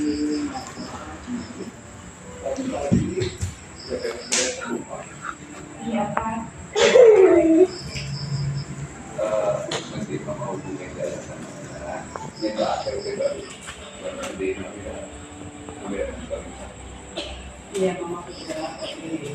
Iya, Pak. Nanti mama hubungin jalan sama dia nggak APP baru buat di Navidad. Iya, Mama sudah lapor ini.